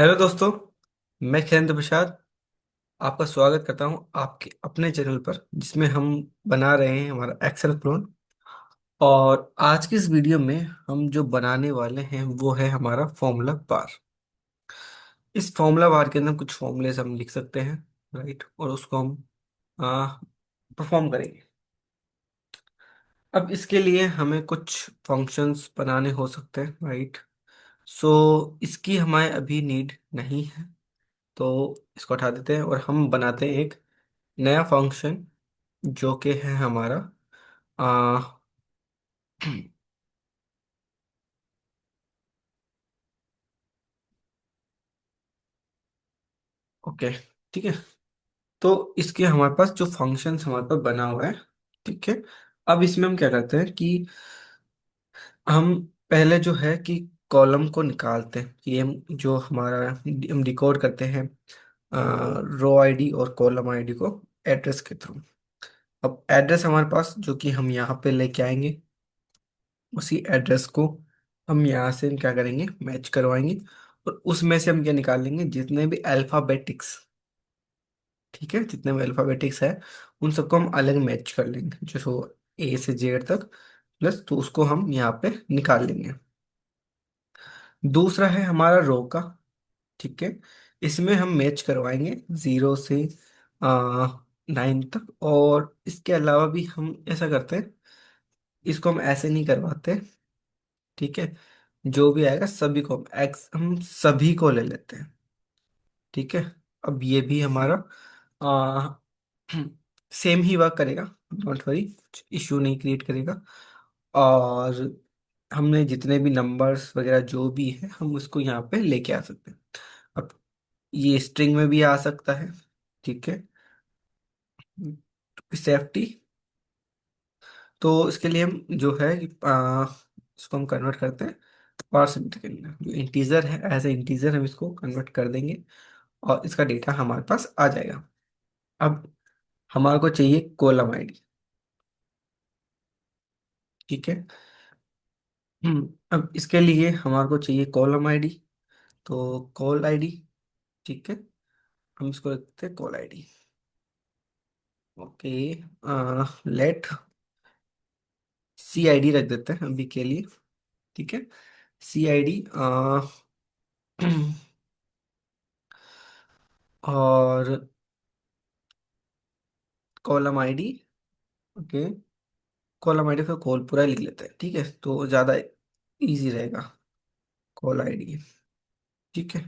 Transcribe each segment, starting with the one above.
Hello दोस्तों। मैं खिलेंद्र प्रसाद आपका स्वागत करता हूं आपके अपने चैनल पर जिसमें हम बना रहे हैं हमारा एक्सेल क्लोन। और आज की इस वीडियो में हम जो बनाने वाले हैं वो है हमारा फॉर्मूला बार। इस फॉर्मूला बार के अंदर कुछ फॉर्मूलेस हम लिख सकते हैं, राइट, और उसको हम परफॉर्म करेंगे। अब इसके लिए हमें कुछ फंक्शंस बनाने हो सकते हैं, राइट। सो इसकी हमें अभी नीड नहीं है, तो इसको हटा देते हैं और हम बनाते हैं एक नया फंक्शन जो कि है हमारा आ, ओके, ठीक है। तो इसके हमारे पास जो फंक्शन हमारे पास बना हुआ है, ठीक है। अब इसमें हम क्या करते हैं कि हम पहले जो है कि कॉलम को निकालते हैं कि हम जो हमारा हम डिकोड करते हैं रो आईडी और कॉलम आईडी को एड्रेस के थ्रू। अब एड्रेस हमारे पास जो कि हम यहाँ पे लेके आएंगे, उसी एड्रेस को हम यहाँ से क्या करेंगे, मैच करवाएंगे। और उसमें से हम क्या निकालेंगे, जितने भी अल्फाबेटिक्स, ठीक है, जितने भी अल्फाबेटिक्स है उन सबको हम अलग मैच कर लेंगे, जो ए से जेड तक प्लस, तो उसको हम यहाँ पे निकाल लेंगे। दूसरा है हमारा रो का, ठीक है। इसमें हम मैच करवाएंगे 0 से 9 तक। और इसके अलावा भी हम ऐसा करते हैं, इसको हम ऐसे नहीं करवाते, ठीक है। जो भी आएगा सभी को हम सभी को ले लेते हैं, ठीक है। अब ये भी हमारा आ, सेम ही वर्क करेगा, डोंट वरी, कुछ इश्यू नहीं क्रिएट करेगा। और हमने जितने भी नंबर्स वगैरह जो भी है हम उसको यहाँ पे लेके आ सकते हैं। अब ये स्ट्रिंग में भी आ सकता है, ठीक है, सेफ्टी। तो इसके लिए हम जो है इसको हम कन्वर्ट करते हैं पार्सेंट के अंदर, जो इंटीजर है एज ए इंटीजर हम इसको कन्वर्ट कर देंगे और इसका डेटा हमारे पास आ जाएगा। अब हमारे को चाहिए कॉलम आईडी, ठीक है। अब इसके लिए हमारे को चाहिए कॉलम आईडी, तो कॉल आईडी, ठीक है। हम इसको रखते हैं call ID, okay. Let see I D रख देते हैं अभी के लिए, ठीक है। सी आई डी और column ID, okay. Column ID फिर कॉल पूरा लिख लेते हैं, ठीक है, तो ज़्यादा इजी रहेगा। कॉल आईडी, ठीक है,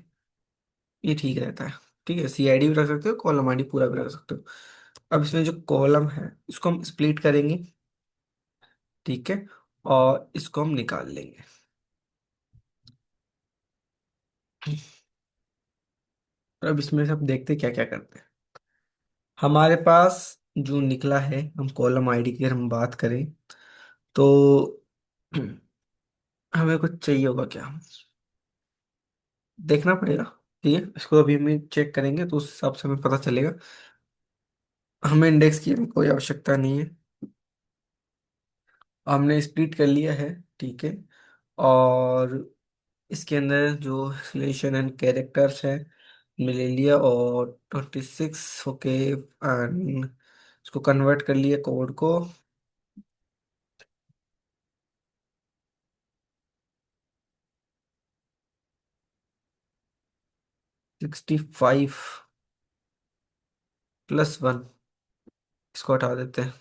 ये ठीक रहता है, ठीक है। सी आई डी भी रख सकते हो, कॉलम आई डी पूरा भी रख सकते हो। अब इसमें जो कॉलम है इसको हम स्प्लिट करेंगे, ठीक है, और इसको हम निकाल लेंगे। और अब इसमें से हम देखते हैं क्या क्या करते हैं। हमारे पास जो निकला है, हम कॉलम आईडी की अगर हम बात करें तो हमें कुछ चाहिए होगा क्या, देखना पड़ेगा, ठीक है। इसको अभी हम चेक करेंगे तो उस हिसाब से हमें पता चलेगा। हमें इंडेक्स की भी कोई आवश्यकता नहीं है, हमने स्प्लिट कर लिया है, ठीक है। और इसके अंदर जो रिलेशन एंड कैरेक्टर्स है हमने ले लिया, और 26, ओके, एंड इसको कन्वर्ट कर लिया कोड को। 65 +1, इसको हटा देते हैं,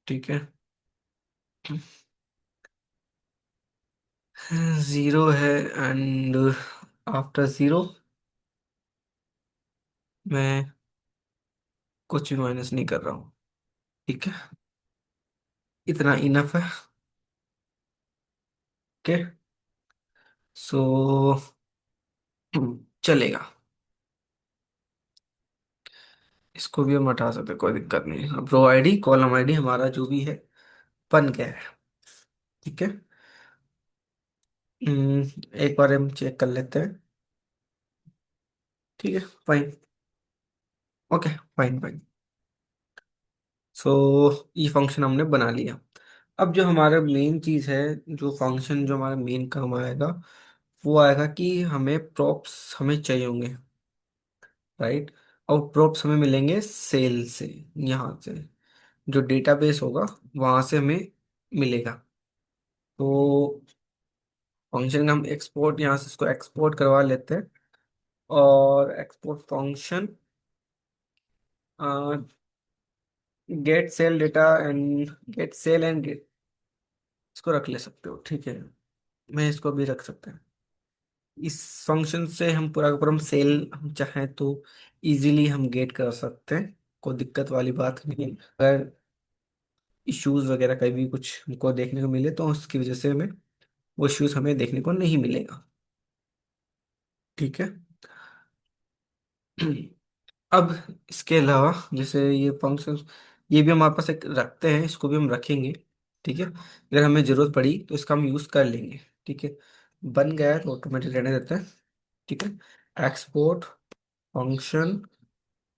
ठीक है। 0 है, एंड आफ्टर 0 मैं कुछ भी माइनस नहीं कर रहा हूँ, ठीक है। इतना इनफ है, ओके। सो चलेगा, इसको भी हम हटा सकते हैं, कोई दिक्कत नहीं है। अब रो आईडी कॉलम आईडी हमारा जो भी है बन गया है, ठीक है। एक बार हम चेक कर लेते हैं, ठीक है, फाइन, ओके, फाइन फाइन। सो ये फंक्शन हमने बना लिया। अब जो हमारा मेन चीज है, जो फंक्शन जो हमारा मेन काम आएगा, वो आएगा कि हमें प्रॉप्स हमें चाहिए होंगे, राइट। और प्रॉप्स हमें मिलेंगे सेल से, यहाँ से जो डेटाबेस होगा वहां से हमें मिलेगा। तो फंक्शन का हम एक्सपोर्ट यहाँ से इसको एक्सपोर्ट करवा लेते हैं। और export function get cell data and get cell and get, इसको रख ले सकते हो, ठीक है। मैं इसको भी रख सकते हैं। इस फंक्शन से हम पूरा का पूरा हम सेल हम चाहें तो इजीली हम गेट कर सकते हैं, कोई दिक्कत वाली बात नहीं है। अगर इश्यूज वगैरह कहीं भी कुछ हमको देखने को मिले तो उसकी वजह से हमें वो इश्यूज हमें देखने को नहीं मिलेगा, ठीक है। अब इसके अलावा जैसे ये फंक्शन, ये भी हमारे पास एक रखते हैं, इसको भी हम रखेंगे, ठीक है। अगर हमें जरूरत पड़ी तो इसका हम यूज कर लेंगे, ठीक है। बन गया है तो ऑटोमेटिक रहने देते हैं, ठीक है। एक्सपोर्ट फंक्शन,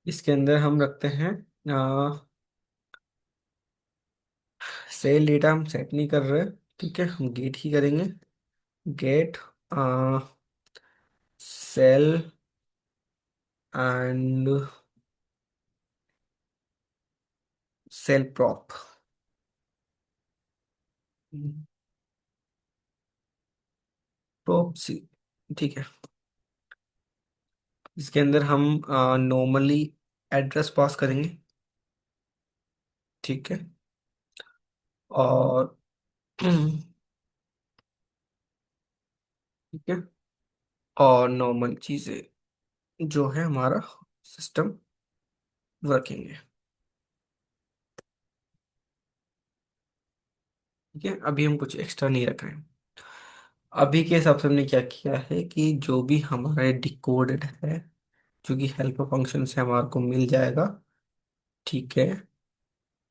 इसके अंदर हम रखते हैं सेल डेटा हम सेट नहीं कर रहे, ठीक है, हम गेट ही करेंगे। Get cell and cell prop, prop C, ठीक है। इसके अंदर हम नॉर्मली एड्रेस पास करेंगे, ठीक है। और ठीक है, और नॉर्मल चीज़ें जो है हमारा सिस्टम रखेंगे, ठीक है। अभी हम कुछ एक्स्ट्रा नहीं रख रहे हैं। अभी के हिसाब से हमने क्या किया है कि जो भी हमारा डिकोडेड है, जो कि हेल्प फंक्शन से हमारे को मिल जाएगा, ठीक है।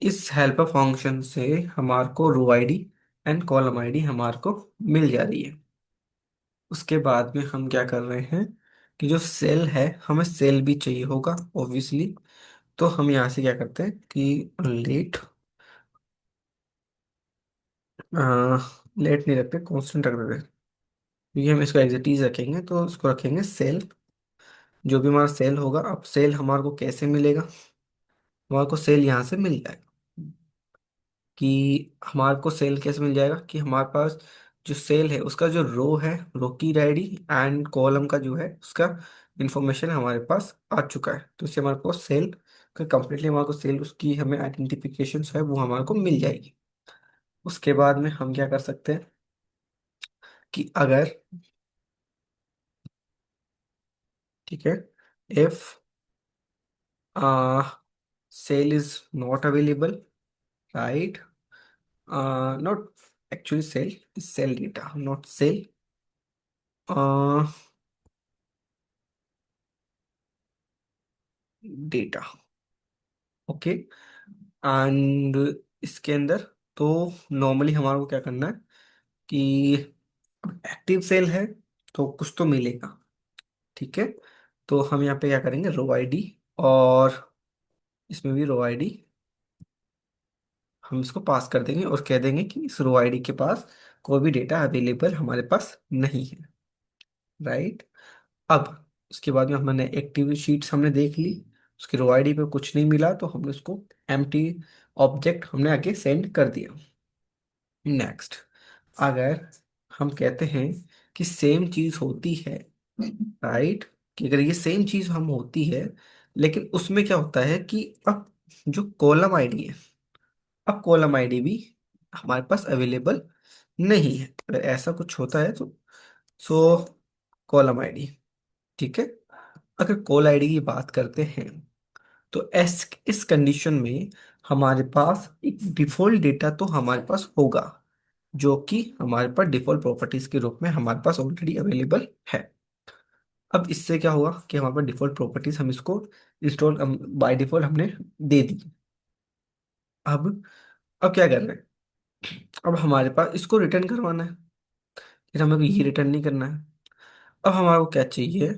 इस हेल्प फंक्शन से हमारे को रो आईडी एंड कॉलम आईडी हमारे को मिल जा रही है। उसके बाद में हम क्या कर रहे हैं कि जो सेल है हमें सेल भी चाहिए होगा ऑब्वियसली। तो हम यहाँ से क्या करते हैं कि लेट, लेट नहीं रखते, कांस्टेंट रख देते हैं, क्योंकि हम इसको एग्जिटीज रखेंगे तो इसको रखेंगे सेल। जो भी हमारा सेल होगा, अब सेल हमारे को कैसे मिलेगा, हमारे को सेल यहाँ से मिल जाएगा। कि हमारे को सेल कैसे मिल जाएगा कि हमारे पास जो सेल है उसका जो रो है, रो की आईडी एंड कॉलम का जो है उसका इंफॉर्मेशन हमारे पास आ चुका है। तो इससे हमारे को सेल का कंप्लीटली हमारे को सेल उसकी हमें आइडेंटिफिकेशन है वो हमारे को मिल जाएगी। उसके बाद में हम क्या कर सकते हैं कि अगर, ठीक है, if cell is not available, right, not actually cell, cell data not cell data, okay. And इसके अंदर तो नॉर्मली हमारे को क्या करना है कि एक्टिव सेल है तो कुछ तो मिलेगा, ठीक है। तो हम यहाँ पे क्या करेंगे रो आईडी, और इसमें भी रो आईडी हम इसको पास कर देंगे और कह देंगे कि इस रो आईडी के पास कोई भी डेटा अवेलेबल हमारे पास नहीं है, राइट। अब उसके बाद में हमने एक्टिव शीट्स हमने देख ली, उसकी रो आईडी पे कुछ नहीं मिला तो हमने उसको एम्प्टी ऑब्जेक्ट हमने आगे सेंड कर दिया। नेक्स्ट, अगर हम कहते हैं कि सेम चीज होती है, राइट, कि अगर ये सेम चीज हम होती है लेकिन उसमें क्या होता है कि अब जो कॉलम आईडी है, अब कॉलम आईडी भी हमारे पास अवेलेबल नहीं है। अगर ऐसा कुछ होता है तो सो कॉलम आईडी, ठीक है। अगर कॉल आईडी की बात करते हैं तो इस कंडीशन में हमारे पास एक डिफॉल्ट डेटा तो हमारे पास होगा, जो कि हमारे पास डिफॉल्ट प्रॉपर्टीज के रूप में हमारे पास ऑलरेडी अवेलेबल है। अब इससे क्या हुआ कि हमारे पास डिफॉल्ट प्रॉपर्टीज हम इसको इंस्टॉल बाय डिफॉल्ट हमने दे दी। अब अब क्या कर रहे हैं, अब हमारे पास इसको रिटर्न करवाना है, फिर हमें ये रिटर्न नहीं करना है। अब हमारे को क्या चाहिए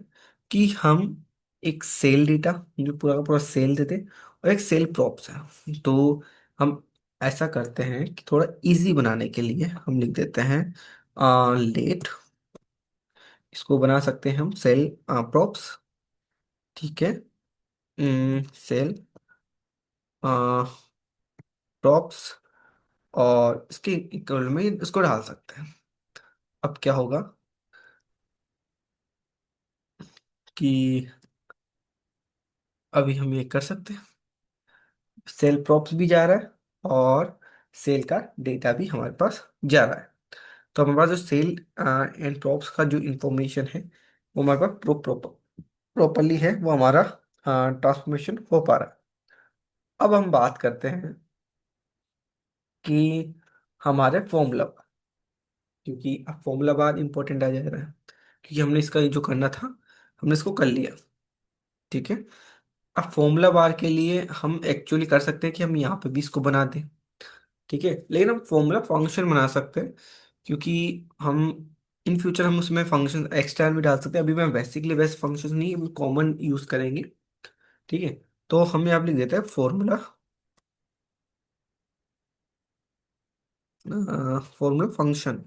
कि हम एक सेल डेटा जो पूरा का पूरा सेल देते और एक सेल प्रॉप्स है। तो हम ऐसा करते हैं कि थोड़ा इजी बनाने के लिए हम लिख देते हैं लेट। इसको बना सकते हैं हम सेल प्रॉप्स। ठीक है। सेल प्रॉप्स, और इसके इक्वल में इसको डाल सकते हैं। अब क्या होगा कि अभी हम ये कर सकते हैं, सेल प्रॉप्स भी जा रहा है और सेल का डेटा भी हमारे पास जा रहा है। तो हमारे पास जो सेल एंड प्रॉप्स का जो इंफॉर्मेशन है वो हमारे पास प्रॉपरली है, वो हमारा ट्रांसफॉर्मेशन हो पा रहा है। अब हम बात करते हैं कि हमारे फॉर्मूला, क्योंकि अब फॉर्मूला बार इंपॉर्टेंट आ जा रहा है, क्योंकि हमने इसका जो करना था हमने इसको कर लिया। ठीक है। अब फॉर्मूला बार के लिए हम एक्चुअली कर सकते हैं कि हम यहाँ पे भी इसको बना दें। ठीक है, लेकिन हम फॉर्मूला फंक्शन बना सकते हैं, क्योंकि हम इन फ्यूचर हम उसमें फंक्शन एक्स्ट्रा भी डाल सकते हैं। अभी मैं बेसिकली बेस्ट फंक्शन नहीं, हम कॉमन यूज करेंगे। ठीक है। तो हम यहाँ पे लिख देते हैं फॉर्मूला, फॉर्मूला फंक्शन।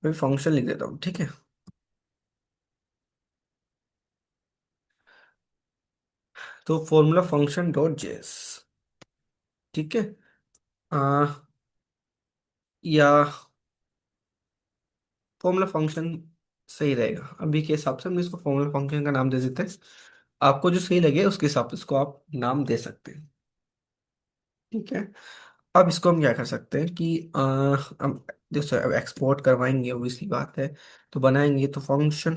मैं फंक्शन लिख देता हूँ। ठीक है। तो फॉर्मूला फंक्शन डॉट जेएस। ठीक है। आ, या फॉर्मूला फंक्शन सही रहेगा, अभी के हिसाब से हम इसको फॉर्मूला फंक्शन का नाम दे देते हैं। आपको जो सही लगे उसके हिसाब से इसको आप नाम दे सकते हैं। ठीक है। अब इसको हम क्या कर सकते हैं कि हम जैसे अब एक्सपोर्ट करवाएंगे, obviously बात है, तो बनाएंगे तो फंक्शन।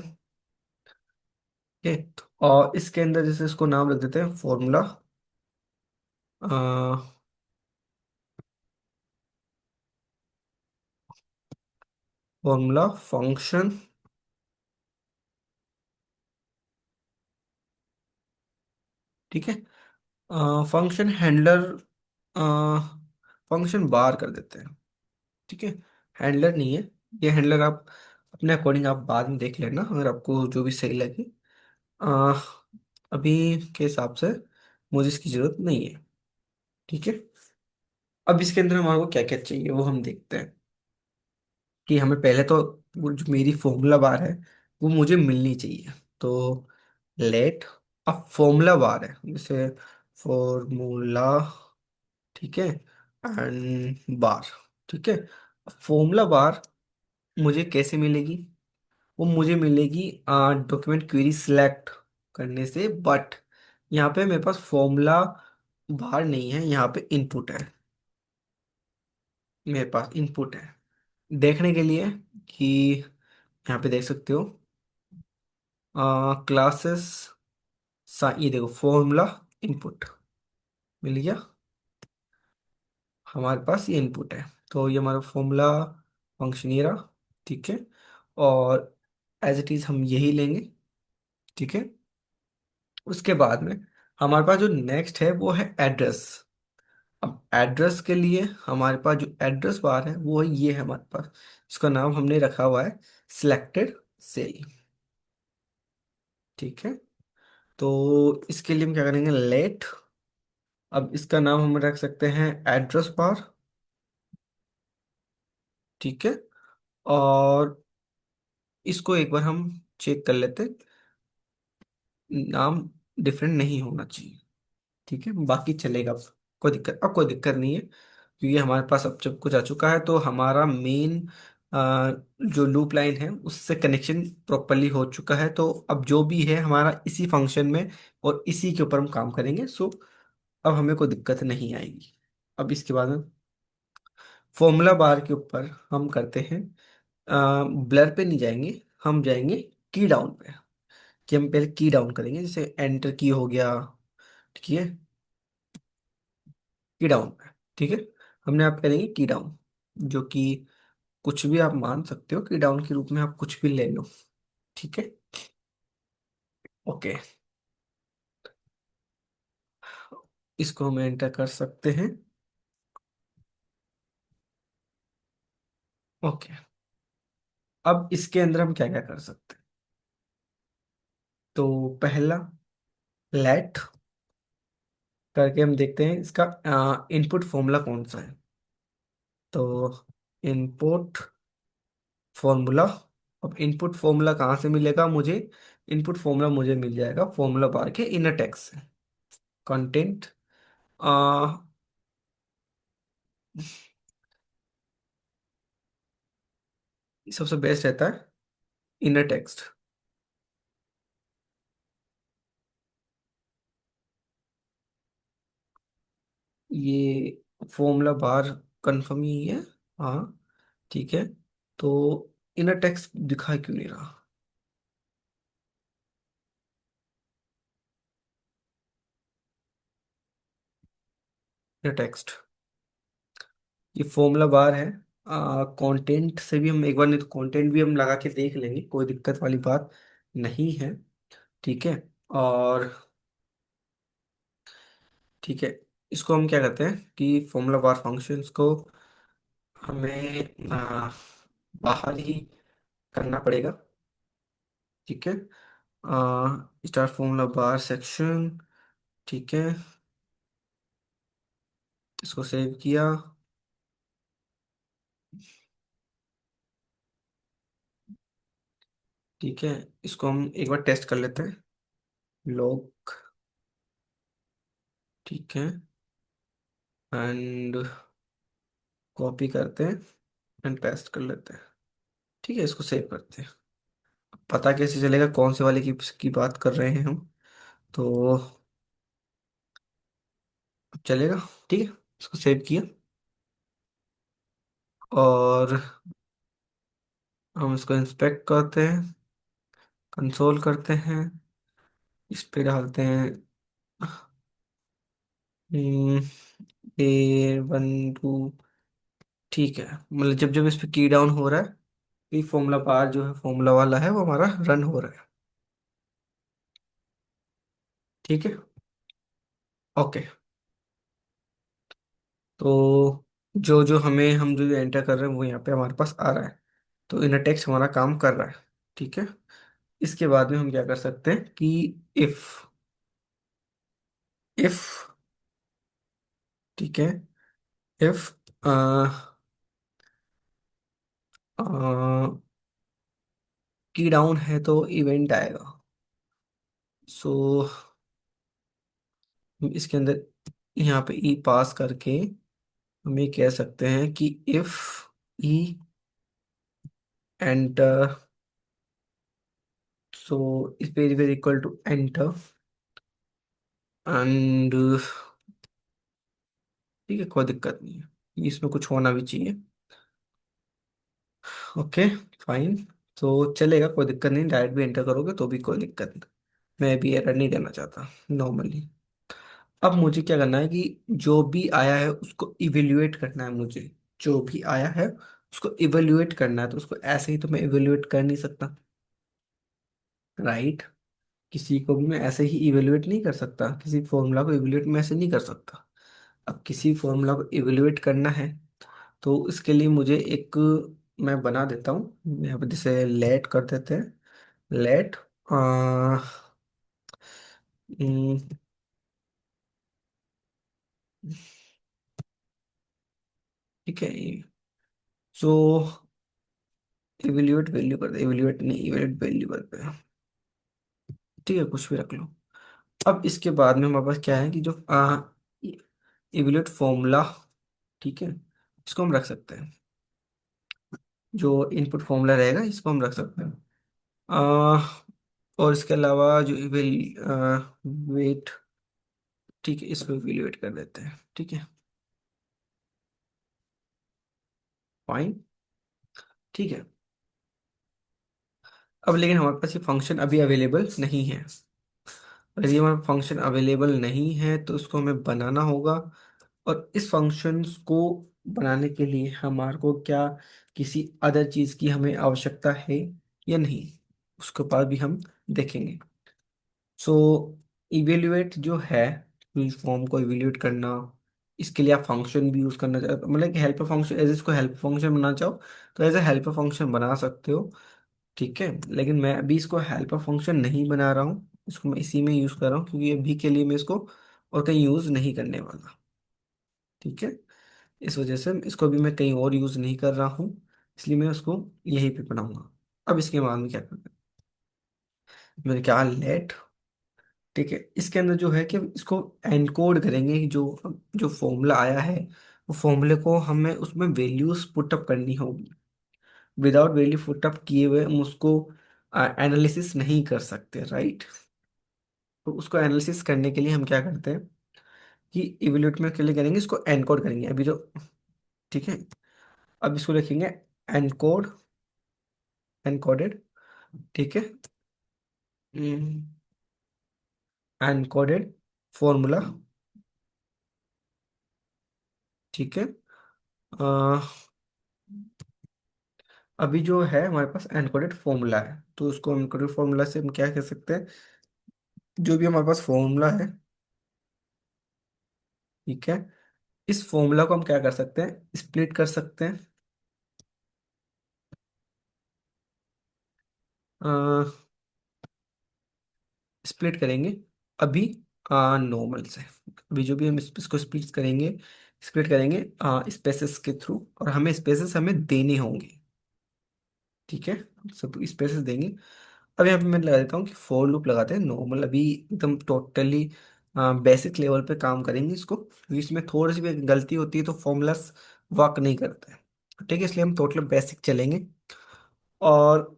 ठीक है। और इसके अंदर जैसे इसको नाम रख देते हैं फॉर्मूला फॉर्मूला फंक्शन। ठीक है। फंक्शन हैंडलर, फंक्शन बार कर देते हैं। ठीक है। हैंडलर नहीं है, ये हैंडलर आप अपने अकॉर्डिंग आप बाद में देख लेना, अगर आपको जो भी सही लगे। आ, अभी के हिसाब से मुझे इसकी जरूरत नहीं है। ठीक है। अब इसके अंदर हमारे को क्या क्या चाहिए वो हम देखते हैं, कि हमें पहले तो वो जो मेरी फॉर्मूला बार है वो मुझे मिलनी चाहिए। तो लेट, अब फॉर्मूला बार है जैसे फॉर्मूला, ठीक है, एंड बार। ठीक है। फॉर्मूला बार मुझे कैसे मिलेगी? वो मुझे मिलेगी डॉक्यूमेंट क्वेरी सिलेक्ट करने से, बट यहाँ पे मेरे पास फॉर्मूला बार नहीं है, यहाँ पे इनपुट है। मेरे पास इनपुट है देखने के लिए कि यहाँ पे देख सकते हो क्लासेस, ये देखो फॉर्मूला इनपुट मिल गया। हमारे पास ये इनपुट है, तो ये हमारा फॉर्मूला फंक्शन ये रहा। ठीक है। और एज इट इज हम यही लेंगे। ठीक है। उसके बाद में हमारे पास जो नेक्स्ट है वो है एड्रेस। अब एड्रेस के लिए हमारे पास जो एड्रेस बार है वो है ये है हमारे पास, इसका नाम हमने रखा हुआ है सिलेक्टेड सेल। ठीक है। तो इसके लिए हम क्या करेंगे, लेट, अब इसका नाम हम रख सकते हैं एड्रेस बार। ठीक है। और इसको एक बार हम चेक कर लेते हैं, नाम डिफरेंट नहीं होना चाहिए। ठीक है, बाकी चलेगा। अब कोई दिक्कत नहीं है, क्योंकि हमारे पास अब जब कुछ आ चुका है तो हमारा मेन जो लूप लाइन है उससे कनेक्शन प्रॉपरली हो चुका है। तो अब जो भी है हमारा इसी फंक्शन में और इसी के ऊपर हम काम करेंगे। सो अब हमें कोई दिक्कत नहीं आएगी। अब इसके बाद में फॉर्मूला बार के ऊपर हम करते हैं, ब्लर पे नहीं जाएंगे, हम जाएंगे की डाउन पे, कि हम पहले की डाउन करेंगे, जैसे एंटर की हो गया। ठीक है, की डाउन पे। ठीक है। हमने आप करेंगे की डाउन, जो कि कुछ भी आप मान सकते हो, की डाउन के रूप में आप कुछ भी ले लो। ठीक है। ओके, इसको हम एंटर कर सकते हैं। ओके, अब इसके अंदर हम क्या क्या कर सकते हैं? तो पहला लेट करके हम देखते हैं इसका इनपुट फॉर्मूला कौन सा है। तो इनपुट फॉर्मूला, अब इनपुट फॉर्मूला कहाँ से मिलेगा मुझे? इनपुट फॉर्मूला मुझे मिल जाएगा फॉर्मूला बार के इनर टेक्स्ट से। कंटेंट, आ, सबसे बेस्ट रहता है इनर टेक्स्ट। ये फॉर्मूला बार कंफर्म ही है। हाँ, ठीक है। तो इनर टेक्स्ट दिखा क्यों नहीं रहा? इनर टेक्स्ट, ये फॉर्मूला बार है। कंटेंट से भी हम एक बार, नहीं तो कंटेंट भी हम लगा के देख लेंगे, कोई दिक्कत वाली बात नहीं है। ठीक है। और ठीक है, इसको हम क्या कहते हैं कि फॉर्मूला बार फंक्शंस को हमें बाहर ही करना पड़ेगा। ठीक है। Star formula bar section. ठीक है, इसको सेव किया। ठीक है, इसको हम एक बार टेस्ट कर लेते हैं। लॉग, ठीक है, एंड कॉपी करते हैं एंड पेस्ट कर लेते हैं। ठीक है, इसको सेव करते हैं। पता कैसे चलेगा कौन से वाले की बात कर रहे हैं हम? तो चलेगा। ठीक है, इसको सेव किया और हम इसको इंस्पेक्ट करते हैं, कंसोल करते हैं, इस पे डालते हैं A12। ठीक है, मतलब जब जब इस पे की डाउन हो रहा है, ये फॉर्मूला बार जो है फॉर्मूला वाला है वो हमारा रन हो रहा है। ठीक है। ओके। तो जो जो हमें, हम जो एंटर कर रहे हैं वो यहाँ पे हमारे पास आ रहा है। तो इनर टेक्स्ट हमारा काम कर रहा है। ठीक है। इसके बाद में हम क्या कर सकते हैं कि इफ, इफ, ठीक है, इफ की डाउन है तो इवेंट आएगा। सो हम इसके अंदर यहाँ पे ई पास करके हम ये कह सकते हैं कि if E enter, so is very very equal to enter and, ठीक है, कोई दिक्कत नहीं है, इसमें कुछ होना भी चाहिए। Okay, fine. तो चलेगा, कोई दिक्कत नहीं, डायरेक्ट भी एंटर करोगे तो भी कोई दिक्कत नहीं। मैं भी एरर नहीं देना चाहता नॉर्मली। अब मुझे क्या करना है कि जो भी आया है उसको इवेल्युएट करना है मुझे। जो भी आया है उसको इवेल्युएट करना है, तो उसको ऐसे ही तो मैं इवेल्युएट कर नहीं सकता, राइट? किसी को भी मैं ऐसे ही इवेल्युएट नहीं कर सकता, किसी फॉर्मूला को इवेल्युएट मैं ऐसे नहीं कर सकता। अब किसी फॉर्मूला को इवेल्युएट करना है तो इसके लिए मुझे एक, मैं बना देता हूँ यहाँ पे, जैसे लेट कर देते हैं। लेट, ठीक है, सो इवेल्युएट वैल्यू कर दे, इवेल्युएट नहीं, इवेल्युएट वैल्यू करते हैं। ठीक है, कुछ भी रख लो। अब इसके बाद में हमारे पास क्या है कि जो इवेल्युएट फॉर्मूला, ठीक है, इसको हम रख सकते हैं। जो इनपुट फॉर्मूला रहेगा इसको हम रख सकते हैं। आ, और इसके अलावा जो इवेल वेट, ठीक है, इसको इवेल्युएट कर देते हैं। ठीक है, फाइन। ठीक है। अब लेकिन हमारे पास ये फंक्शन अभी अवेलेबल नहीं है। अगर ये हमारा फंक्शन अवेलेबल नहीं है तो उसको हमें बनाना होगा। और इस फंक्शंस को बनाने के लिए हमारे को क्या किसी अदर चीज़ की हमें आवश्यकता है या नहीं, उसके बाद भी हम देखेंगे। सो इवेल्युएट जो है, इस फॉर्म को इवेल्युएट करना, इसके लिए आप फंक्शन भी यूज करना चाहते हो, मतलब कि हेल्पर फंक्शन, एज इसको हेल्प फंक्शन बनाना चाहो तो एज ए हेल्पर फंक्शन बना सकते हो। ठीक है, लेकिन मैं अभी इसको हेल्पर फंक्शन नहीं बना रहा हूँ, इसको मैं इसी में यूज कर रहा हूँ क्योंकि अभी के लिए मैं इसको और कहीं यूज नहीं करने वाला। ठीक है। इस वजह से इसको भी मैं कहीं और यूज़ नहीं कर रहा हूँ, इसलिए मैं उसको यहीं पे बनाऊंगा। अब इसके बाद में क्या करना है, मैंने क्या लेट, ठीक है, इसके अंदर जो है कि इसको एनकोड करेंगे, जो जो फॉर्मूला आया है वो फॉर्मूले को हमें उसमें वैल्यूज पुटअप करनी होगी। विदाउट वैल्यू पुटअप किए हुए हम उसको एनालिसिस नहीं कर सकते, राइट। तो उसको एनालिसिस करने के लिए हम क्या करते हैं कि इवैल्यूएट में के लिए करेंगे, इसको एनकोड करेंगे अभी जो, ठीक है। अब इसको लिखेंगे एनकोड, एनकोडेड, ठीक है, एनकोडेड फॉर्मूला, ठीक है। अ, अभी जो है हमारे पास एनकोडेड फॉर्मूला है, तो उसको एनकोडेड फॉर्मूला से हम क्या कह सकते हैं, जो भी हमारे पास फॉर्मूला है, ठीक है, इस फॉर्मूला को हम क्या कर सकते हैं, स्प्लिट कर सकते हैं, स्प्लिट करेंगे अभी नॉर्मल से। अभी जो भी हम इसको स्प्लिट करेंगे, स्प्लिट करेंगे स्पेसेस के थ्रू, और हमें स्पेसेस हमें देने होंगे, ठीक है, सब स्पेसेस देंगे। अब यहाँ पे मैं लगा देता हूँ कि फोर लूप लगाते हैं नॉर्मल, अभी एकदम टोटली बेसिक लेवल पे काम करेंगे इसको, क्योंकि इसमें थोड़ी सी भी गलती होती है तो फॉर्मूलास वर्क नहीं करते हैं, ठीक है, इसलिए हम टोटल बेसिक चलेंगे। और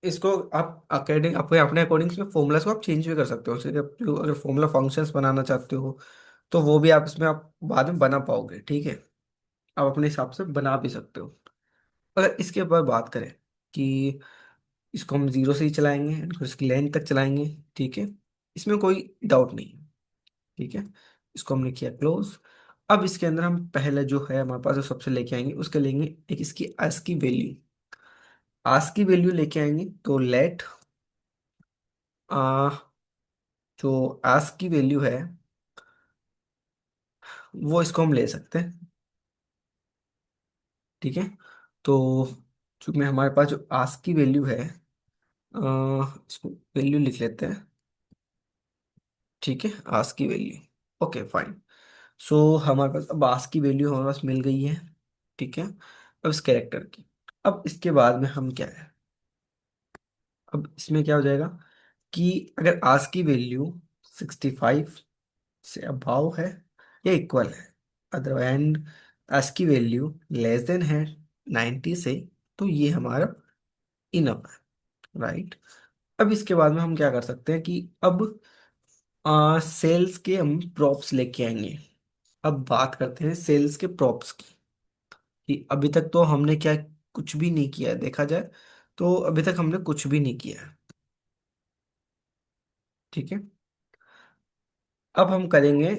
इसको आप अकॉर्डिंग आपके अपने अकॉर्डिंग इसमें फॉर्मूलाज को आप चेंज भी कर सकते हो, जैसे आप अगर फॉर्मूला फंक्शंस बनाना चाहते हो तो वो भी आप इसमें आप बाद में बना पाओगे, ठीक है, आप अपने हिसाब से बना भी सकते हो। अगर इसके ऊपर बात करें कि इसको हम जीरो से ही चलाएंगे and फिर इसकी लेंथ तक चलाएंगे, ठीक है, इसमें कोई डाउट नहीं है, ठीक है। इसको हमने किया क्लोज। अब इसके अंदर हम पहले जो है हमारे पास जो सबसे लेके आएंगे उसके लेंगे एक इसकी आस्क की वैल्यू, आस्क की वैल्यू लेके आएंगे, तो लेट आ जो आस्क की वैल्यू है वो इसको हम ले सकते हैं, ठीक है। तो चूंकि हमारे पास जो आस्क की वैल्यू है, इसको वैल्यू लिख लेते हैं, ठीक है, आस्क की वैल्यू, ओके फाइन। सो हमारे पास अब आस्क की वैल्यू हमारे पास मिल गई है, ठीक है। अब इस कैरेक्टर की, अब इसके बाद में हम क्या है, अब इसमें क्या हो जाएगा कि अगर आस्क की वैल्यू 65 से अबाव है या इक्वल है, अदर एंड आस्क की वैल्यू लेस देन है 90 से, तो ये हमारा इनफ है, राइट। अब इसके बाद में हम क्या कर सकते हैं कि अब सेल्स के हम प्रॉप्स लेके आएंगे। अब बात करते हैं सेल्स के प्रॉप्स की, कि अभी तक तो हमने क्या कुछ भी नहीं किया है, देखा जाए तो अभी तक हमने कुछ भी नहीं किया है, ठीक है। अब हम करेंगे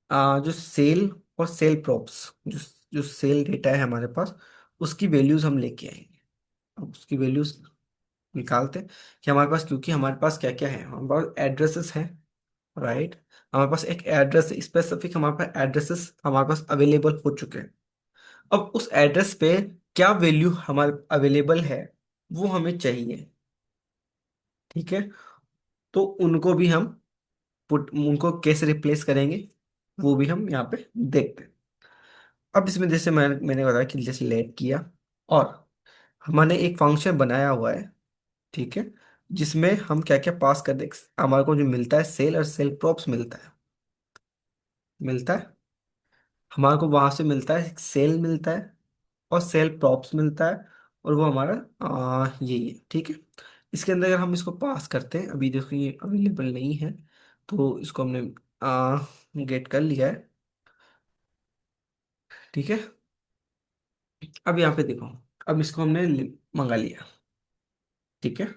जो सेल और सेल प्रॉप्स, जो जो सेल डेटा है हमारे पास उसकी वैल्यूज हम लेके आएंगे। अब उसकी वैल्यूज निकालते हैं कि हमारे पास, क्योंकि हमारे पास क्या क्या है, हमारे पास एड्रेसेस हैं, राइट। हमारे पास एक एड्रेस स्पेसिफिक, हमारे पास एड्रेसेस हमारे पास अवेलेबल हो चुके हैं। अब उस एड्रेस पे क्या वैल्यू हमारे अवेलेबल है वो हमें चाहिए, ठीक है। तो उनको भी हम पुट उनको कैसे रिप्लेस करेंगे वो भी हम यहाँ पे देखते हैं। अब इसमें जैसे मैंने बताया कि जैसे लेट किया, और हमने एक फंक्शन बनाया हुआ है, ठीक है, जिसमें हम क्या क्या पास कर दे, हमारे को जो मिलता है सेल और सेल प्रॉप्स मिलता है, मिलता है हमारे को वहां से मिलता है, सेल मिलता है और सेल प्रॉप्स मिलता है, और वो हमारा यही है, ठीक है। इसके अंदर अगर हम इसको पास करते हैं, अभी देखो ये अवेलेबल नहीं है, तो इसको हमने गेट कर लिया है, ठीक है। अब यहाँ पे देखो, अब इसको हमने मंगा लिया, ठीक है,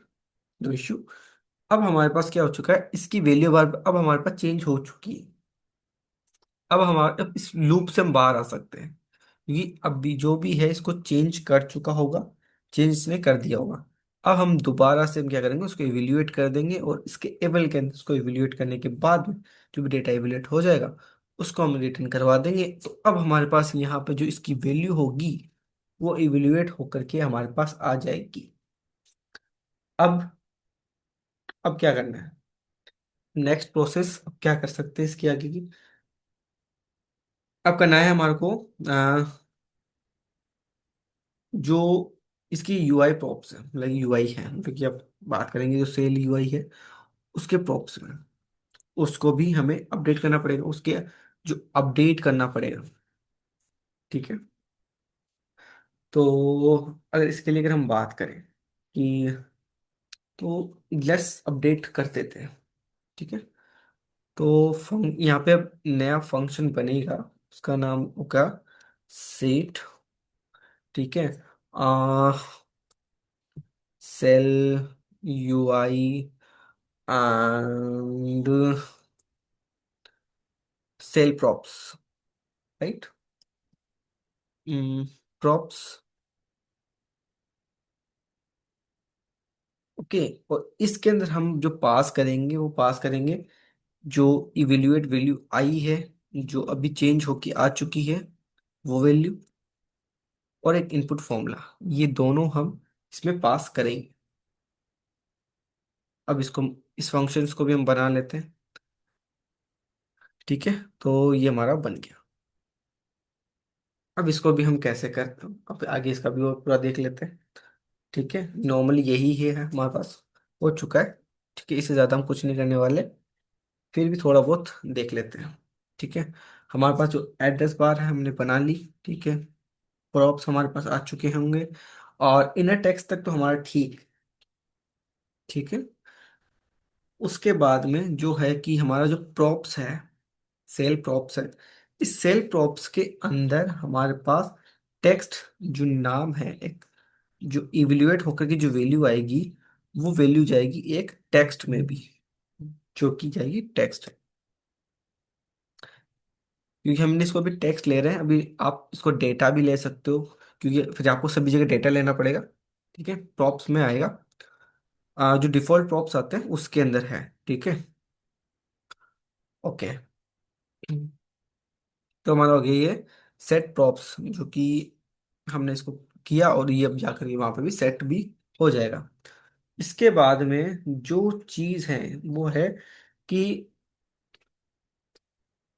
नो इश्यू। अब हमारे पास क्या हो चुका है, इसकी वैल्यू बार अब हमारे पास चेंज हो चुकी है। अब हमारे अब इस लूप से हम बाहर आ सकते हैं, क्योंकि अब भी जो भी है इसको चेंज कर चुका होगा, चेंज इसने कर दिया होगा। अब हम दोबारा से हम क्या करेंगे, उसको इवेल्युएट कर देंगे, और इसके एबल के अंदर उसको इवेल्युएट करने के बाद में जो भी डेटा इवेल्युएट हो जाएगा उसको हम रिटर्न करवा देंगे। तो अब हमारे पास यहाँ पे जो इसकी वैल्यू होगी वो इवेल्युएट होकर के हमारे पास आ जाएगी। अब अब क्या करना है, नेक्स्ट प्रोसेस अब क्या कर सकते हैं इसके आगे की, अब करना है हमारे को जो इसकी यूआई प्रॉप्स है, मतलब यूआई है, मतलब कि अब बात करेंगे जो सेल यूआई है उसके प्रॉप्स में, उसको भी हमें अपडेट करना पड़ेगा, उसके जो अपडेट करना पड़ेगा। ठीक है। तो अगर इसके लिए अगर हम बात करें कि, तो लेट्स अपडेट कर देते हैं। ठीक है। तो यहाँ पे अब नया फंक्शन बनेगा, उसका नाम होगा सेट। ठीक है। आ cell UI and cell props, right. Props. Okay. और इसके अंदर हम जो पास करेंगे वो पास करेंगे जो इवेल्युएट वैल्यू आई है, जो अभी चेंज होके आ चुकी है वो वैल्यू, और एक इनपुट फॉर्मूला, ये दोनों हम इसमें पास करेंगे। अब इसको, इस फंक्शंस को भी हम बना लेते हैं। ठीक है। तो ये हमारा बन गया। अब इसको भी हम कैसे करते हैं, अब आगे इसका भी और पूरा देख लेते हैं। ठीक है। नॉर्मली यही है हमारे पास, हो चुका है। ठीक है, इससे ज़्यादा हम कुछ नहीं करने वाले, फिर भी थोड़ा बहुत देख लेते हैं। ठीक है। हमारे पास जो एड्रेस बार है हमने बना ली। ठीक है। प्रॉप्स हमारे पास आ चुके होंगे, और इनर टेक्स्ट तक तो हमारा ठीक। ठीक है। उसके बाद में जो है कि हमारा जो प्रॉप्स है, सेल प्रॉप्स है, इस सेल प्रॉप्स के अंदर हमारे पास टेक्स्ट जो नाम है, एक जो इवेल्युएट होकर की जो वैल्यू आएगी, वो वैल्यू जाएगी एक टेक्स्ट में भी, जो की जाएगी टेक्स्ट। क्योंकि हमने इसको अभी टेक्स्ट ले रहे हैं, अभी आप इसको डेटा भी ले सकते हो, क्योंकि फिर आपको सभी जगह डेटा लेना पड़ेगा। ठीक है। प्रॉप्स में आएगा, जो डिफॉल्ट प्रॉप्स आते हैं उसके अंदर है। ठीक है। ओके। तो हमारा हो गया ये सेट प्रॉप्स, जो कि हमने इसको किया, और ये अब जाकर ये वहां पे भी सेट भी हो जाएगा। इसके बाद में जो चीज है वो है कि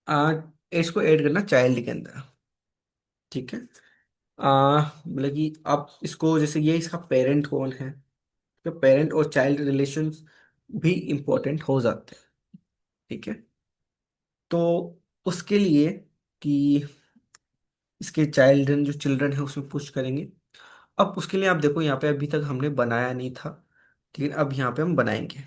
आ, इसको ऐड करना चाइल्ड के अंदर। ठीक है। मतलब कि आप इसको, जैसे ये इसका पेरेंट कौन है, तो पेरेंट और चाइल्ड रिलेशंस भी इंपॉर्टेंट हो जाते हैं। ठीक है। तो उसके लिए कि इसके चाइल्ड जो चिल्ड्रन है उसमें पुश करेंगे। अब उसके लिए आप देखो यहाँ पे अभी तक हमने बनाया नहीं था, लेकिन अब यहाँ पे हम बनाएंगे।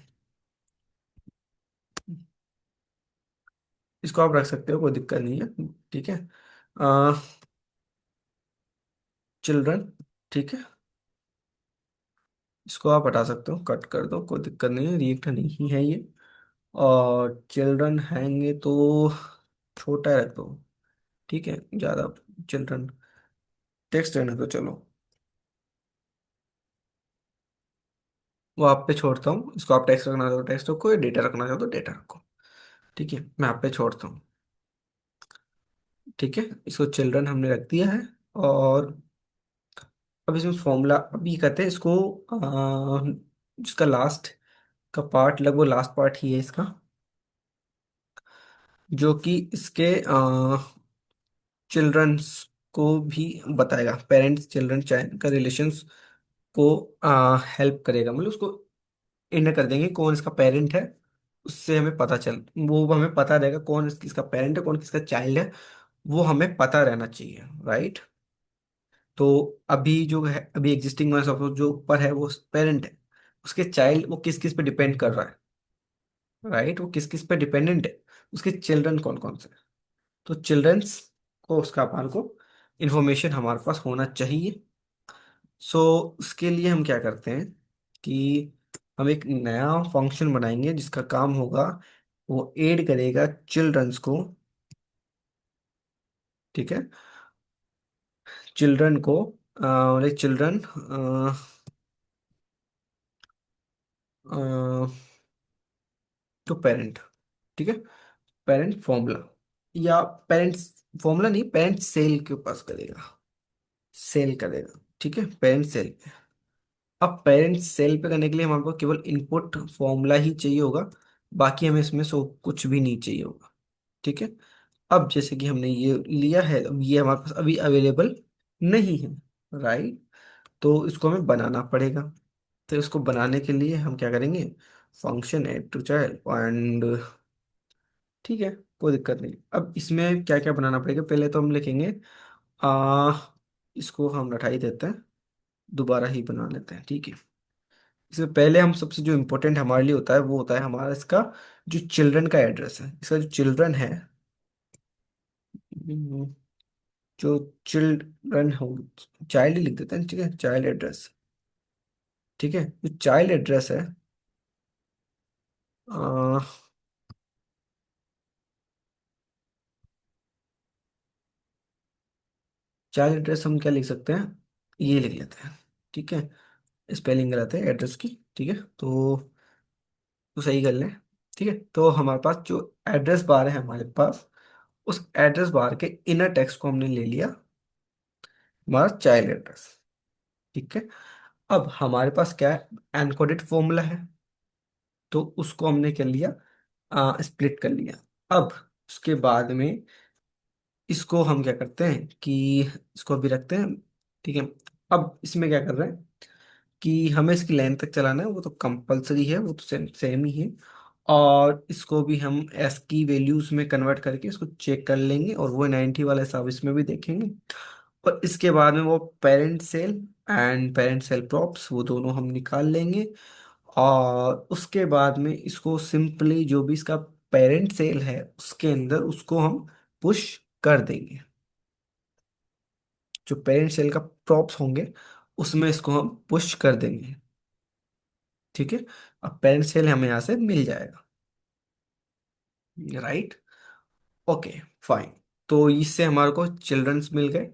इसको आप रख सकते हो, कोई दिक्कत नहीं है। ठीक है। चिल्ड्रन। ठीक है। इसको आप हटा सकते हो, कट कर दो, कोई दिक्कत नहीं है, रिएक्ट नहीं है ये। और चिल्ड्रन हैंगे तो छोटा रख दो। ठीक है, ज़्यादा चिल्ड्रन टेक्स्ट रहने दो, चलो। वो आप पे छोड़ता हूँ, इसको आप टेक्स्ट रखना चाहो तो टेक्स्ट रखो, या डेटा रखना चाहो तो डेटा रखो। ठीक है, मैं आप पे छोड़ता हूँ। ठीक है, इसको चिल्ड्रन हमने रख दिया है। और अब इसमें फॉर्मूला अभी कहते हैं इसको, जिसका लास्ट का पार्ट, लगभग लास्ट पार्ट ही है इसका, जो कि इसके चिल्ड्रंस को भी बताएगा, पेरेंट्स चिल्ड्रन चाइल्ड का रिलेशंस को हेल्प करेगा, मतलब उसको इंड कर देंगे कौन इसका पेरेंट है। उससे हमें पता चल, वो हमें पता रहेगा कौन किसका पेरेंट है, कौन किसका चाइल्ड है, वो हमें पता रहना चाहिए, राइट। तो अभी जो है, अभी एग्जिस्टिंग वन सपोज जो ऊपर है वो पेरेंट है, उसके चाइल्ड वो किस किस पे डिपेंड कर रहा है, राइट, वो किस किस पे डिपेंडेंट है, उसके चिल्ड्रन कौन कौन से हैं। तो चिल्ड्रंस को, उसका हमारे को इंफॉर्मेशन हमारे पास होना चाहिए। सो उसके लिए हम क्या करते हैं कि हम एक नया फंक्शन बनाएंगे जिसका काम होगा, वो ऐड करेगा चिल्ड्रंस को। ठीक है। चिल्ड्रन को, लाइक चिल्ड्रन टू पेरेंट। ठीक है। पेरेंट फॉर्मूला, या पेरेंट्स फॉर्मूला नहीं, पेरेंट सेल के पास करेगा, सेल करेगा। ठीक है, पेरेंट सेल। अब पेरेंट सेल पे करने के लिए हमारे को केवल इनपुट फॉर्मूला ही चाहिए होगा, बाकी हमें इसमें सो कुछ भी नहीं चाहिए होगा। ठीक है। अब जैसे कि हमने ये लिया है, अब ये हमारे पास अभी अवेलेबल नहीं है, राइट। तो इसको हमें बनाना पड़ेगा। तो इसको बनाने के लिए हम क्या करेंगे, function add to child and, ठीक है, कोई दिक्कत नहीं। अब इसमें क्या क्या बनाना पड़ेगा, पहले तो हम लिखेंगे आ इसको हम हटा ही देते हैं, दोबारा ही बना लेते हैं, ठीक है। इसमें पहले हम सबसे जो इम्पोर्टेंट हमारे लिए होता है वो होता है हमारा इसका जो चिल्ड्रन का एड्रेस है, इसका जो चिल्ड्रन है, हम्म, जो चिल्ड्रन हो, चाइल्ड ही लिख देते हैं, ठीक है, चाइल्ड एड्रेस, ठीक है। जो चाइल्ड एड्रेस है, चाइल्ड एड्रेस हम क्या लिख सकते हैं, ये लिख लेते हैं, ठीक है। स्पेलिंग गलत है एड्रेस की, ठीक है, तो सही कर लें, ठीक है। तो हमारे पास जो एड्रेस बार है हमारे पास, उस एड्रेस बार के इनर टेक्स्ट को हमने ले लिया हमारा चाइल्ड एड्रेस, ठीक है। अब हमारे पास क्या है, एनकोडेड फॉर्मूला है, तो उसको हमने कर लिया, स्प्लिट कर लिया। अब उसके बाद में इसको हम क्या करते हैं कि इसको अभी रखते हैं, ठीक है। अब इसमें क्या कर रहे हैं कि हमें इसकी लेंथ तक चलाना है, वो तो कंपलसरी है, वो तो सेम ही है। और इसको भी हम एस की वैल्यूज में कन्वर्ट करके इसको चेक कर लेंगे, और वो 90 वाला हिसाब इसमें भी देखेंगे। और इसके बाद में वो parent cell and parent cell props वो दोनों हम निकाल लेंगे। और उसके बाद में इसको सिंपली जो भी इसका पेरेंट सेल है उसके अंदर उसको हम पुश कर देंगे, जो पेरेंट सेल का प्रॉप्स होंगे उसमें इसको हम पुश कर देंगे, ठीक है। अब पेरेंट सेल हमें यहाँ से मिल जाएगा, राइट, ओके, फाइन। तो इससे हमारे को चिल्ड्रंस मिल गए,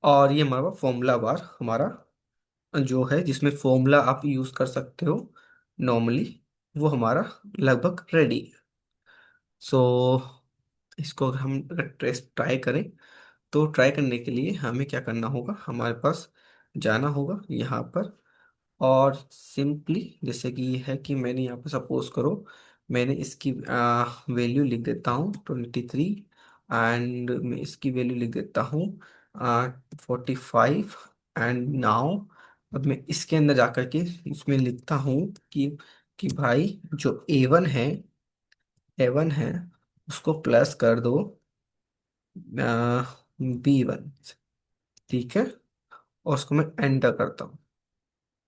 और ये हमारा फॉर्मूला बार हमारा जो है जिसमें फॉर्मूला आप यूज कर सकते हो नॉर्मली, वो हमारा लगभग रेडी है। सो इसको अगर हम अगर टेस्ट ट्राई करें, तो ट्राई करने के लिए हमें क्या करना होगा, हमारे पास जाना होगा यहाँ पर, और सिंपली जैसे कि ये है कि मैंने यहाँ पर सपोज करो, मैंने इसकी वैल्यू लिख देता हूँ 23, एंड मैं इसकी वैल्यू लिख देता हूँ 45, एंड नाउ अब मैं इसके अंदर जाकर के इसमें लिखता हूँ कि भाई जो ए वन है उसको प्लस कर दो B1, ठीक है, और उसको मैं एंटर करता हूँ।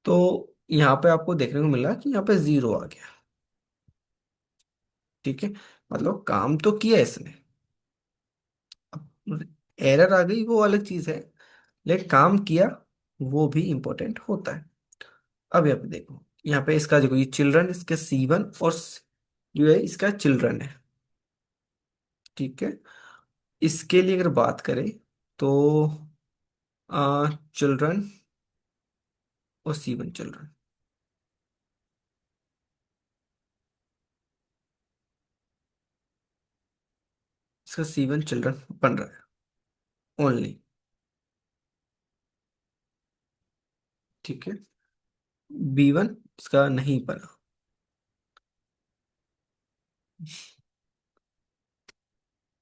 तो यहाँ पे आपको देखने को मिला कि यहाँ पे 0 आ गया, ठीक है, मतलब काम तो किया इसने। अब एरर आ गई वो अलग चीज है, लेकिन काम किया वो भी इंपॉर्टेंट होता है। अब यहाँ पे देखो, यहाँ पे इसका देखो, ये चिल्ड्रन इसके C1 और जो है इसका चिल्ड्रन है, ठीक है। इसके लिए अगर बात करें तो चिल्ड्रन और C1 चिल्ड्रन, इसका C1 चिल्ड्रन बन रहा है ओनली, ठीक है। B1 इसका नहीं बना।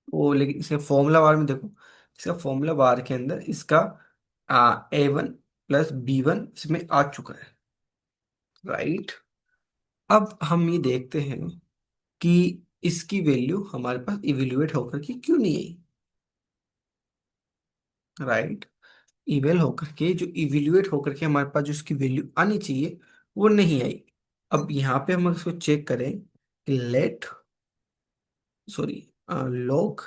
वो लेकिन इसके फॉर्मूला बार में देखो, इसका फॉर्मूला बार के अंदर इसका A1 + B1 इसमें आ चुका है, राइट। अब हम ये देखते हैं कि इसकी वैल्यू हमारे पास इवेल्युएट होकर के क्यों नहीं आई, राइट। इवेल होकर के जो इवेल्युएट होकर के हमारे पास जो इसकी वैल्यू आनी चाहिए वो नहीं आई। अब यहाँ पे हम इसको चेक करें कि लेट, सॉरी, लॉग,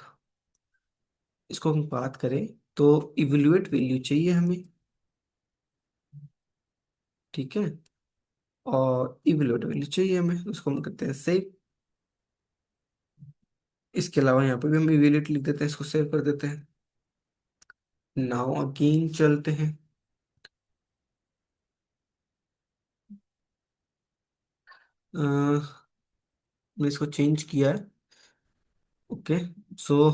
इसको हम बात करें तो इवेल्युएट वैल्यू चाहिए हमें, ठीक है, और इवेल्युएट वैल्यू चाहिए हमें, उसको हम करते हैं सेव। इसके अलावा यहाँ पे भी हम इवेल्युएट लिख देते हैं, इसको सेव कर देते हैं। नाउ अगेन चलते हैं, मैं इसको चेंज किया है, okay. So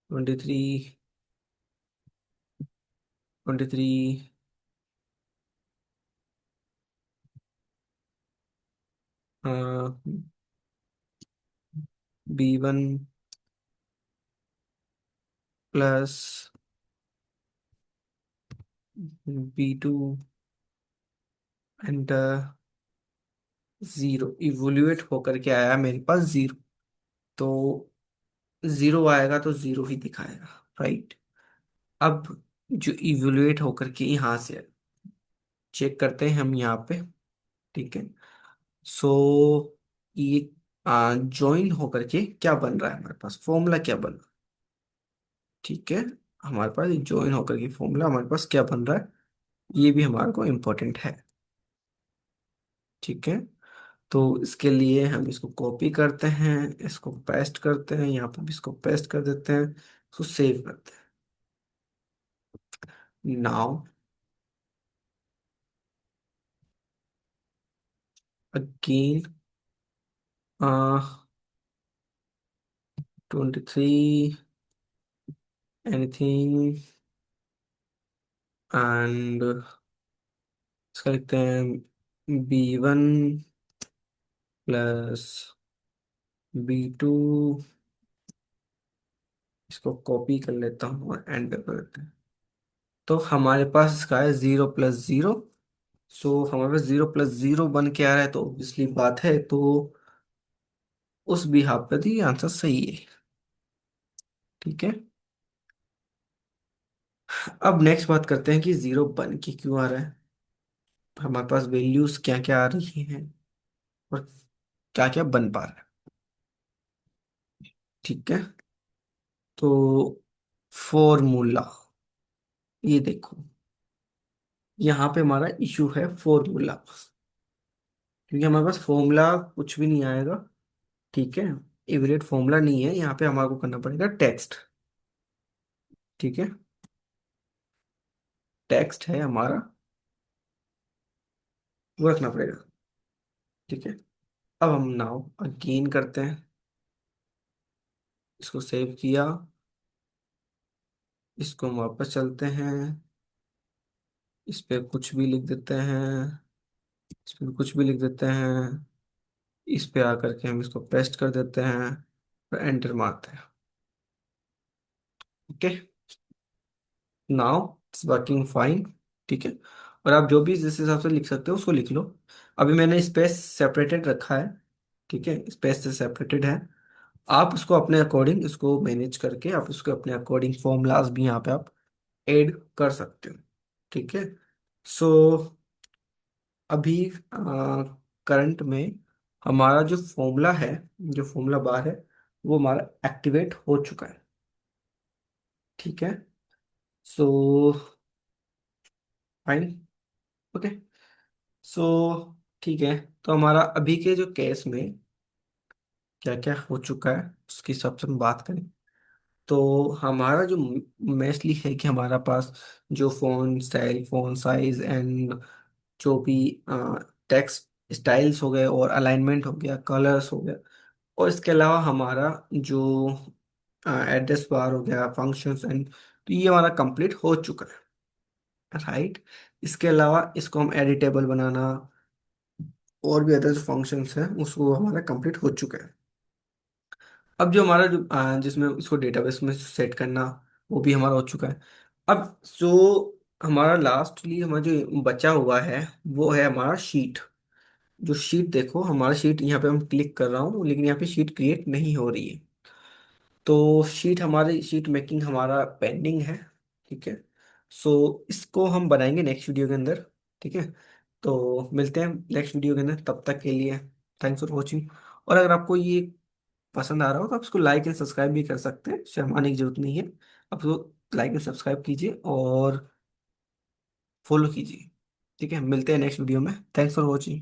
23, 23, B1 plus B2 and zero evaluate होकर के आया मेरे पास जीरो। तो जीरो आएगा तो जीरो ही दिखाएगा, राइट। अब जो इवोल्यूएट होकर के यहाँ से चेक करते हैं हम यहाँ पे, ठीक है। सो ये ज्वाइन होकर के क्या बन रहा है, हमारे पास फॉर्मूला क्या बन रहा है, ठीक है। हमारे पास ज्वाइन होकर के फॉर्मूला हमारे पास क्या बन रहा है, ये भी हमारे को इम्पोर्टेंट है, ठीक है। तो इसके लिए हम इसको कॉपी करते हैं, इसको पेस्ट करते हैं, यहाँ पर भी इसको पेस्ट कर देते हैं, इसको सेव करते हैं। नाउ अगेन 23 एनीथिंग एंड इसका लिखते हैं B1 प्लस B2, इसको कॉपी कर लेता हूँ और एंटर कर देते हैं। तो हमारे पास इसका है 0 प्लस 0। सो हमारे पास 0 प्लस 0 बन के आ रहा है, तो ऑब्वियसली बात है, तो उस भी हाफ पे तो ये आंसर सही है, ठीक है। अब नेक्स्ट बात करते हैं कि जीरो बन के क्यों आ रहा है, हमारे पास वैल्यूज क्या क्या आ रही हैं और क्या क्या बन पा रहा है, ठीक है। तो फॉर्मूला, ये देखो, यहाँ पे हमारा इशू है फॉर्मूला, क्योंकि हमारे पास फॉर्मूला कुछ भी नहीं आएगा, ठीक है। इवरेट फॉर्मूला नहीं है, यहाँ पे हमारे को करना पड़ेगा टेक्स्ट, ठीक है। टेक्स्ट है हमारा, वो रखना पड़ेगा, ठीक है। अब हम नाउ अगेन करते हैं, इसको सेव किया, इसको हम वापस चलते हैं, इस पे कुछ भी लिख देते हैं, इस पे कुछ भी लिख देते हैं, इस पे आकर के हम इसको पेस्ट कर देते हैं और एंटर मारते हैं, okay. Now it's working fine, ठीक है। और आप जो भी जिस हिसाब से लिख सकते हो उसको लिख लो। अभी मैंने स्पेस सेपरेटेड रखा है, ठीक है, स्पेस से सेपरेटेड है। आप उसको अपने अकॉर्डिंग इसको मैनेज करके आप उसको अपने अकॉर्डिंग फॉर्मूलाज भी यहाँ पे आप ऐड कर सकते हो, ठीक है। सो अभी करंट में हमारा जो फॉर्मूला है, जो फॉर्मूला बार है, वो हमारा एक्टिवेट हो चुका है, ठीक है। So fine, okay. सो ठीक है, तो हमारा अभी के जो केस में क्या क्या हो चुका है उसके हिसाब से हम बात करें, तो हमारा जो मेस्टली है कि हमारा पास जो font style, phone size and जो भी टेक्स्ट स्टाइल्स हो गए और अलाइनमेंट हो गया, कलर्स हो गया, और इसके अलावा हमारा जो एड्रेस बार हो गया, फंक्शंस एंड, तो ये हमारा कंप्लीट हो चुका है, राइट। इसके अलावा इसको हम एडिटेबल बनाना और भी अदर जो फंक्शंस हैं उसको हमारा कंप्लीट हो चुका है। अब जो हमारा जो जिसमें इसको डेटाबेस में सेट करना, वो भी हमारा हो चुका है। अब जो हमारा लास्टली हमारा जो बचा हुआ है वो है हमारा शीट। जो शीट देखो, हमारा शीट यहाँ पे हम क्लिक कर रहा हूँ लेकिन यहाँ पे शीट क्रिएट नहीं हो रही है, तो शीट हमारी शीट मेकिंग हमारा पेंडिंग है, ठीक है। सो इसको हम बनाएंगे नेक्स्ट वीडियो के अंदर, ठीक है। तो मिलते हैं नेक्स्ट वीडियो के अंदर, तब तक के लिए थैंक्स फॉर वॉचिंग। और अगर आपको ये पसंद आ रहा हो तो आप इसको लाइक एंड सब्सक्राइब भी कर सकते हैं, शर्माने की जरूरत नहीं है। आप इसको लाइक एंड सब्सक्राइब कीजिए और फॉलो कीजिए, ठीक है। मिलते हैं नेक्स्ट वीडियो में, थैंक्स फॉर वॉचिंग।